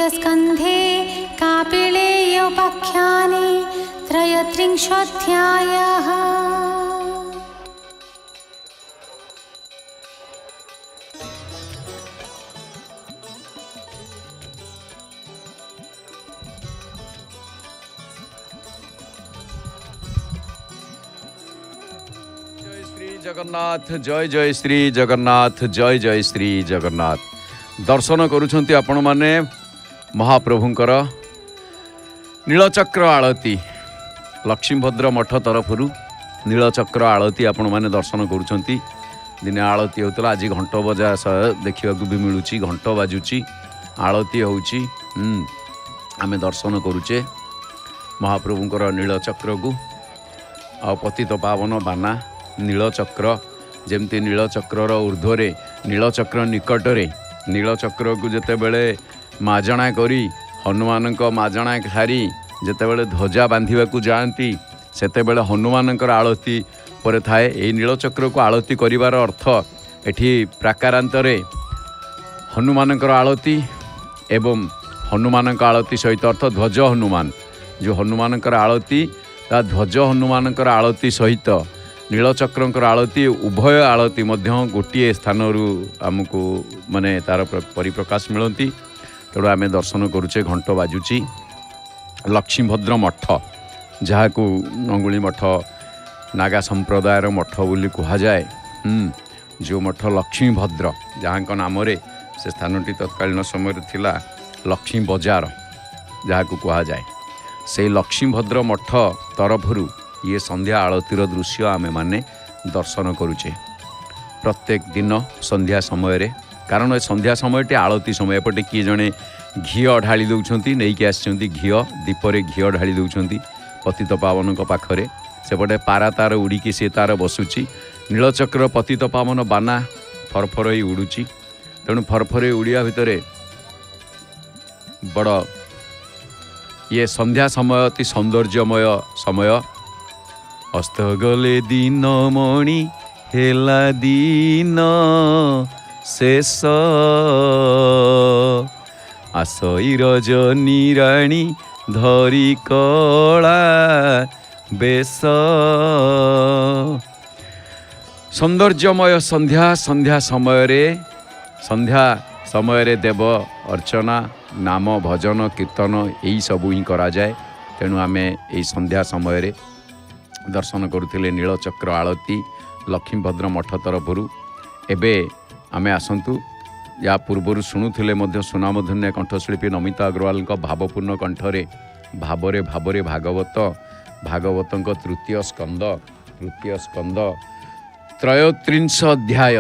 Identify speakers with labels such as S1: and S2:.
S1: तृतीयस्कन्धे कापिलेयोपाख्याने 33
S2: जगन्नाथ जय जय श्री जगन्नाथ जय जय श्री जगन्नाथ दर्शन करुछंती आपण माने महाप्रभुंकर नीलचक्र आळती लक्ष्मीभद्र मठ तरफरु नीलचक्र आळती आपण माने दर्शन करुछंती दिने आळती होतला आज घंट बजा देखा भी मिलूची घंट बाजुची आळती होउची आमे दर्शन करुचे महाप्रभुंकर नीलचक्र को आ पतित पावन बाना नीलचक्र जमती नीलचक्र ऊर्ध्वरे नीलचक्र निकटरे नीलचक्र को जिते बड़े माजणा करी हनुमान माजणा हारी जिते बड़े ध्वजा बांधिबा को जाती सेते बेले हनुमान आळती पर थाए ये नीलचक्र को आळती करिवार अर्थ एठी प्राकारांतरे हनुमान आळती एवं हनुमान आळती सहित अर्थ ध्वज हनुमान जो हनुमान आळती ता ध्वज हनुमान आळती सहित नीलचक्र आळती उभय आळती गोटे स्थान आमको माने तार परिप्रकाश मिलती तेणु आम दर्शन करुचे घंट बाजुची लक्ष्मीभद्र मठ जहाँ को नंगुली मठ नागा संप्रदायर मठ बोली कहुए जो मठ लक्ष्मीभद्र जहाँ को नाम से स्थानटी तत्कालीन समय थिला लक्ष्मी बजार जहाँ को कहुए से लक्ष्मीभद्र मठ तरफरु ये संध्या आळतीर दृश्य आमे माने दर्शन करुचे प्रत्येक दिन संध्या समय रे कारण संध्या समय आळती समय एपटे किए जड़े घी ढाली दौरान नहीं कि आसछंती घी दीपरे घी ढाली दौरान पतित पावन पाखरे सेपटे पारा तार उड़ीकी सी तार बसुची नीलचक्र पतित पावन बाना फरफर ही उड़ुची तेणु फरफरे उड़िया भितर बड़ ये संध्या समय अति सौंदर्यमय समय अस्त गले दिन मणि हेला दिन शेष आसई रजनी राणी धरी कला बेश सौंदर्यमय संध्या संध्या समय रे देव अर्चना नाम भजन कीर्तन यही सबू ही करा जाए तेणु आमे यही संध्या समय रे दर्शन करुले नीलचक्र आळती लक्ष्मीभद्र मठ तरफरु एबे आमे आसंतु या पूर्वर शुणुले सुनामधन्य कंठशिल्पी नमिता अग्रवाल भावपूर्ण कंठरे भावरे भावरे भागवत भागवत तृतीय स्कंद 33 अध्याय